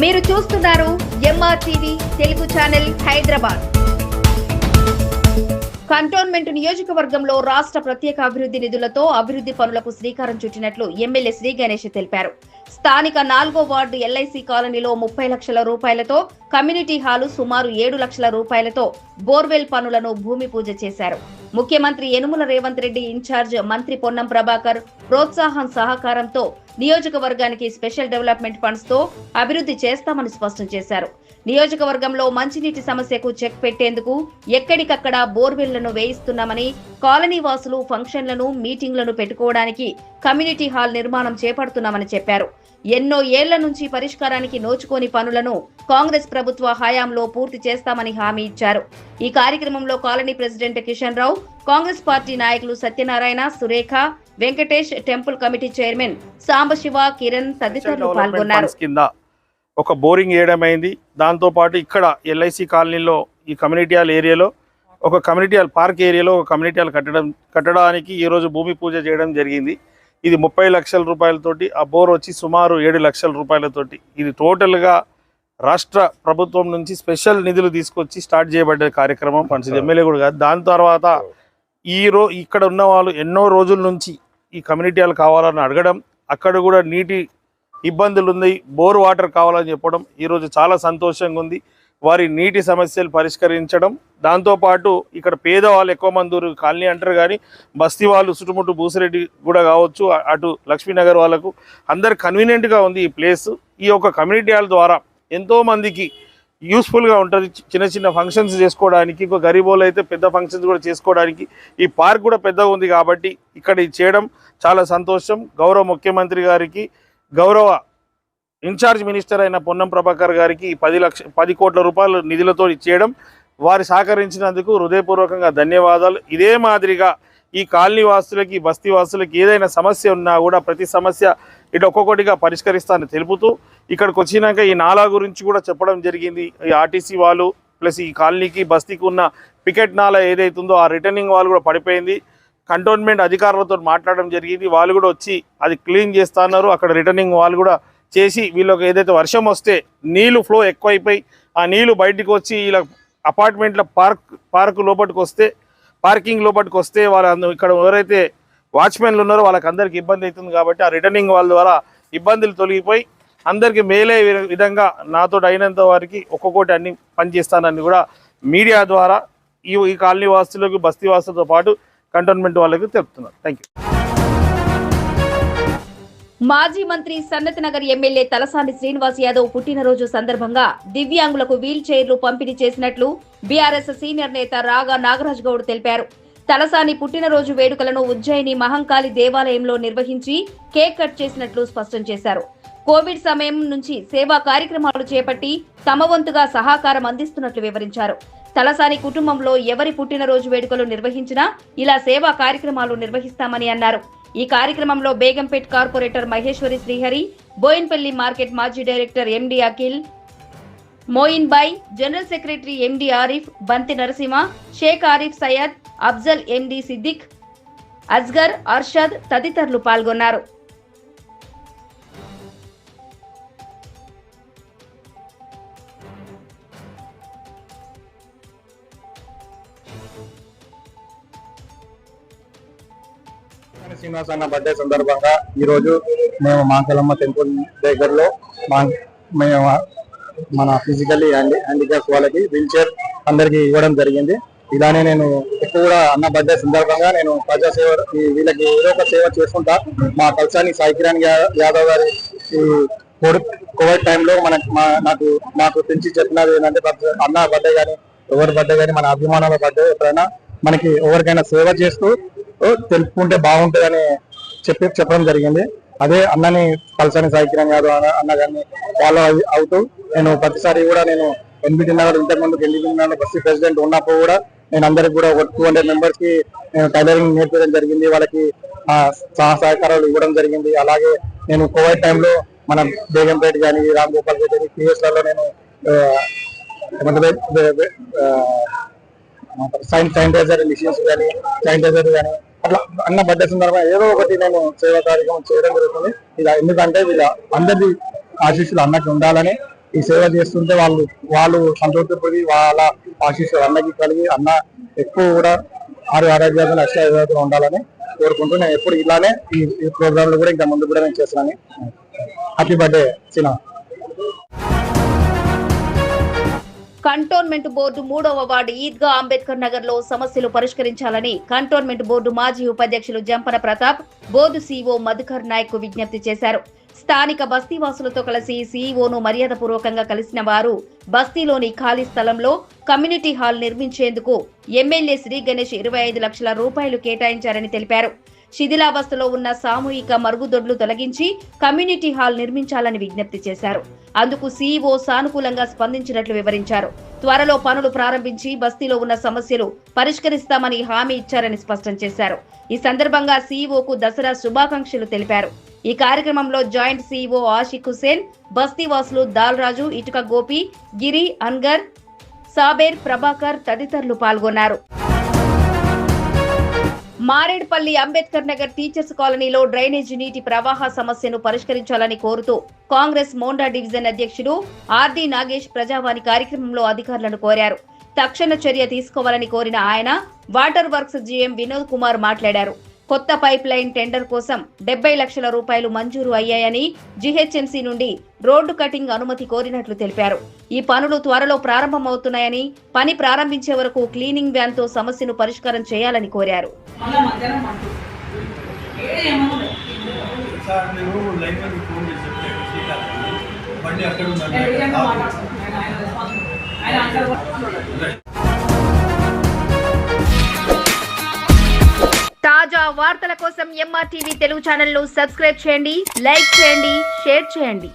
మీరు చూస్తున్నారు ఎంఆర్టీవీ Telugu channel Hyderabad. Cantonment నియోజకవర్గంలో రాష్ట్ర ప్రత్యేక అభివృద్ధి నిధులతో అభివృద్ధి పనులకు శ్రీకారం చుట్టినట్లు ఎమ్మెల్యే శ్రీ గణేష్ తెలిపారు. స్థానిక 4వ వార్డు ఎల్ఐసి కాలనీలో 30 లక్షల రూపాయలతో కమ్యూనిటీ హాలు, సుమారు 7 లక్షల రూపాయలతో బోర్వెల్ పనులను భూమి పూజ చేశారు. ముఖ్యమంత్రి యనుమల రేవంత్ రెడ్డి ఇన్ఛార్జ్ మంత్రి పొన్నం ప్రభాకర్ ప్రోత్సాహం సహకారంతో నియోజకవర్గానికి స్పెషల్ డెవలప్మెంట్ ఫండ్స్ తో అభివృద్ధి చేస్తామని స్పష్టం చేశారు. నియోజకవర్గంలో మంచినీటి సమస్యకు చెక్ పెట్టేందుకు ఎక్కడికక్కడ బోర్వెల్లను వేయిస్తున్నామని, కాలనీ వాసులు ఫంక్షన్లను, మీటింగ్లను పెట్టుకోవడానికి కమ్యూనిటీ హాల్ నిర్మాణం చేపడుతున్నామని చెప్పారు. ఎన్నో ఏళ్ల నుంచి పరిష్కారానికి నోచుకోని పనులను కాంగ్రెస్ ప్రభుత్వ హయాంలో పూర్తి చేస్తామని హామీ ఇచ్చారు. ఈ కార్యక్రమంలో colony president Kishan Rao, Congress party నాయకులు Satyanarayana, Surekha, Venkatesh, temple committee chairman Sambasiva, Kiran తదితరులు పాల్గొన్నారు. ఒక బోరింగ్ వేయడమైంది. దాంతో పాటు ఇక్కడ ఎల్ఐసి కాలనీలో ఈ కమ్యూనిటీ హాల్ ఏరియాలో ఒక కమ్యూనిటీ హాల్ పార్క్ ఏరియాలో ఒక కమ్యూనిటీ హాల్ కట్టడానికి ఈ రోజు భూమి పూజ చేయడం జరిగింది. ఇది 30 లక్షల రూపాయలతోటి, ఆ బోర్ వచ్చి సుమారు 7 లక్షల రూపాయలతోటి. ఇది టోటల్గా రాష్ట్ర ప్రభుత్వం నుంచి స్పెషల్ నిధులు తీసుకొచ్చి స్టార్ట్ చేయబడ్డ కార్యక్రమం. పంచింది ఎమ్మెల్యే కూడా కాదు. దాని తర్వాత ఇక్కడ ఉన్న వాళ్ళు ఎన్నో రోజుల నుంచి ఈ కమ్యూనిటీ హాల్ కావాలని అడగడం, అక్కడ కూడా నీటి ఇబ్బందులు ఉన్నాయి, బోర్ వాటర్ కావాలని చెప్పడం ఈరోజు చాలా సంతోషంగా ఉంది. వారి నీటి సమస్యలు పరిష్కరించడం, దాంతోపాటు ఇక్కడ పేదవాళ్ళు ఎక్కువ మంది కాలనీ అంటారు కానీ బస్తీ వాళ్ళు చుట్టుముట్టు బూసిరెడ్డి కూడా కావచ్చు, అటు లక్ష్మీనగర్ వాళ్ళకు అందరు కన్వీనియంట్గా ఉంది ఈ ప్లేస్. ఈ యొక్క కమ్యూనిటీ హాల్ ద్వారా ఎంతోమందికి యూస్ఫుల్గా ఉంటుంది. చిన్న చిన్న ఫంక్షన్స్ చేసుకోవడానికి, ఇంకో గరీబోళ్ళు అయితే పెద్ద ఫంక్షన్స్ కూడా చేసుకోవడానికి ఈ పార్క్ కూడా పెద్దగా ఉంది కాబట్టి ఇక్కడ చేయడం చాలా సంతోషం. గౌరవ ముఖ్యమంత్రి గారికి, గౌరవ ఇన్ఛార్జ్ మినిస్టర్ అయిన పొన్నం ప్రభాకర్ గారికి 10 కోట్ల రూపాయల నిధులతో ఇచ్చేయడం, వారి సహకరించినందుకు హృదయపూర్వకంగా ధన్యవాదాలు. ఇదే మాదిరిగా ఈ కాలనీ వాసులకి, బస్తీ వాసులకి ఏదైనా సమస్య ఉన్నా కూడా ప్రతి సమస్య ఇటు ఒక్కొక్కటిగా పరిష్కరిస్తానని తెలుపుతూ ఇక్కడికి వచ్చినాక ఈ నాలా గురించి కూడా చెప్పడం జరిగింది. ఈ ఆర్టీసీ వాళ్ళు ప్లస్ ఈ కాలనీకి బస్తీకి ఉన్న పికెట్ నాలా ఏదైతుందో ఆ రిటర్నింగ్ వాళ్ళు కూడా పడిపోయింది. కంటోన్మెంట్ అధికారులతో మాట్లాడడం జరిగింది. వాళ్ళు కూడా వచ్చి అది క్లీన్ చేస్తున్నారు. అక్కడ రిటర్నింగ్ వాళ్ళు కూడా చేసి వీళ్ళకి ఏదైతే వర్షం వస్తే నీళ్లు ఫ్లో ఎక్కువైపోయి ఆ నీళ్లు బయటకు వచ్చి ఇలా అపార్ట్మెంట్ల పార్క్ లోపలికి వస్తే, పార్కింగ్ లోపలికి వస్తే వాళ్ళ ఇక్కడ ఎవరైతే వాచ్మెన్లు ఉన్నారో వాళ్ళకి అందరికి ఇబ్బంది అవుతుంది. కాబట్టి ఆ రిటర్నింగ్ వాళ్ళ ద్వారా ఇబ్బందులు తొలగిపోయి అందరికీ మేలే విధంగా నాతో అయినంత వారికి ఒక్కొక్కటి అన్ని పనిచేస్తానని కూడా మీడియా ద్వారా ఈ కాలనీ వాసులకు, బస్తీ వాసులతో పాటు కంటోన్మెంట్ వాళ్ళకి తెలుపుతున్నారు. Thank you. మాజీ మంత్రి సన్నత్ నగర్ ఎమ్మెల్యే తలసాని శ్రీనివాస్ యాదవ్ పుట్టినరోజు సందర్భంగా దివ్యాంగులకు వీల్ చైర్లు పంపిణీ చేసినట్లు బీఆర్ఎస్ సీనియర్ నేత రాగా నాగరాజ్ గౌడ్ తెలిపారు. తలసాని పుట్టినరోజు వేడుకలను ఉజ్జయిని మహంకాళి దేవాలయంలో నిర్వహించి కేక్ కట్ చేసినట్లు స్పష్టం చేశారు. కోవిడ్ సమయం నుంచి సేవా కార్యక్రమాలు చేపట్టి తమ వంతుగా సహకారం అందిస్తున్నట్లు వివరించారు. తలసాని కుటుంబంలో ఎవరి పుట్టినరోజు వేడుకలు నిర్వహించినా ఇలా సేవా కార్యక్రమాలు నిర్వహిస్తామని అన్నారు. ఈ కార్యక్రమంలో బేగంపేట్ కార్పొరేటర్ మహేశ్వరి శ్రీహరి, బోయిన్పల్లి మార్కెట్ మాజీ director MD Akhil, Moin Bhai, general secretary MD Arif, Banthi Narasimha, Sheikh Arif Syed, Afzal, ఎండి సిద్దిక్, అస్గర్, అర్షద్ తదితరులు పాల్గొన్నారు. శ్రీనివాస్ అన్న బర్త్డే సందర్భంగా ఈ రోజు మేము మాంకలమ్మ టెంపుల్ దగ్గరలో మేము మన ఫిజికల్లీ హ్యాండిక్యాప్స్ వాళ్ళకి వీల్ చైర్ అందరికి ఇవ్వడం జరిగింది. ఇలానే నేను ఎక్కువగా అన్న బర్త్డే సందర్భంగా నేను ప్రజాసేవ వీళ్ళకి ఏదో ఒక సేవ చేసుకుంటా. మా తలసాని సాయి కిరణ్ యాదవ్ గారి ఈ కోవిడ్ టైంలో నాకు పెంచి చెప్పినది ఏంటంటే అన్న బర్త్డే కానీ ఎవరి బర్త్డే కానీ మన అభిమానుల బర్త్డే ఎప్పుడైనా మనకి ఎవరికైనా సేవ చేస్తూ తెలుపుకుంటే బాగుంటుందని చెప్పడం జరిగింది. అదే అన్నని తలసాని సాయి కిరణ్ యాదవ్ అన్న గారిని ఫాలో అవుతూ నేను ప్రతిసారి కూడా నేను ఎన్బిటి నగర్ ఇంతకుముందు ఎన్బిటి నగర్ బస్తీ ప్రెసిడెంట్ ఉన్నప్పుడు కూడా నేను అందరికి కూడా 200 మెంబర్స్ కి నేను టైలరింగ్ నేర్పడం జరిగింది. వాళ్ళకి సహకారాలు ఇవ్వడం జరిగింది. అలాగే నేను కోవిడ్ టైంలో మన బేగంపేట కానీ, రామ్ గోపాల్ పేట కానీ, పిఎస్లలో నేను శానిటైజర్ మిషన్స్ కానీ, శానిటైజర్ కానీ అట్లా అన్న బర్త్డే సందర్భంగా ఏదో ఒకటి నేను సేవా కార్యక్రమం చేయడం జరుగుతుంది. ఇలా ఎందుకంటే వీళ్ళ అందరి ఆశీస్సులు అన్నట్టు ఉండాలని ఈ సేవ చేస్తుంటే వాళ్ళు సంతృప్తి వాళ్ళ ఆశీస్సులు అన్నకి కలిగి అన్న ఎక్కువ కూడా ఆరోగ్యాలు అష్టారోగ్యాలు ఉండాలని కోరుకుంటూ నేను ఎప్పుడు ఇలానే ఈ ప్రోగ్రామ్ లో కూడా ఇంకా ముందు కూడా నేను చేస్తున్నాను. Happy birthday Sina. Cantonment board 3వ వార్డు ఈద్గా అంబేద్కర్ నగర్ లో సమస్యలు పరిష్కరించాలని కంటోన్మెంట్ బోర్డు మాజీ ఉపాధ్యక్షులు జంపన ప్రతాప్ బోర్డు సీఈఓ మధుకర్ నాయక్ కు విజ్ఞప్తి చేశారు. స్థానిక బస్తీవాసులతో కలిసి సీఈఓను మర్యాదపూర్వకంగా కలిసిన వారు బస్తీలోని ఖాళీ స్థలంలో కమ్యూనిటీ హాల్ నిర్మించేందుకు ఎమ్మెల్యే శ్రీ గణేష్ 25 లక్షల రూపాయలు కేటాయించారని తెలిపారు. శిథిలావస్థలో ఉన్న సామూహిక మరుగుదొడ్లు తొలగించి కమ్యూనిటీ హాల్ నిర్మించాలని విజ్ఞప్తి చేశారు. అందుకు సీఈఓ సానుకూలంగా స్పందించినట్లు వివరించారు. త్వరలో పనులు ప్రారంభించి బస్తీలో ఉన్న సమస్యలు పరిష్కరిస్తామని హామీ ఇచ్చారని స్పష్టం చేశారు. ఈ సందర్భంగా సీఈఓకు దసరా శుభాకాంక్షలు తెలిపారు. ఈ కార్యక్రమంలో జాయింట్ సీఈఓ ఆషిక్ హుసేన్, బస్తీవాసులు దాల్రాజు, ఇటుక గోపి, గిరి, అన్గర్, సాబేర్, ప్రభాకర్ తదితరులు పాల్గొన్నారు. మారేడుపల్లి అంబేద్కర్ నగర్ టీచర్స్ కాలనీలో డ్రైనేజీ నీటి ప్రవాహ సమస్యను పరిష్కరించాలని కోరుతూ కాంగ్రెస్ మోండా డివిజన్ అధ్యక్షుడు ఆర్డి నాగేష్ ప్రజావాణి కార్యక్రమంలో అధికారులను కోరారు. తక్షణ చర్య తీసుకోవాలని కోరిన ఆయన water works GM Vinod Kumar మాట్లాడారు. కొత్త పైప్ లైన్ టెండర్ కోసం 70 లక్షల రూపాయలు మంజూరు అయ్యాయని, జీహెచ్ఎంసీ నుండి రోడ్డు కటింగ్ అనుమతి కోరినట్లు తెలిపారు. ఈ పనులు త్వరలో ప్రారంభమవుతున్నాయని, పని ప్రారంభించే వరకు క్లీనింగ్ వ్యాన్ తో సమస్యను పరిష్కారం చేయాలని కోరారు. తాజా వార్తల కోసం ఎంఆర్టీవీ తెలుగు ఛానల్ ను సబ్స్క్రైబ్ చేయండి, లైక్ చేయండి, షేర్ చేయండి.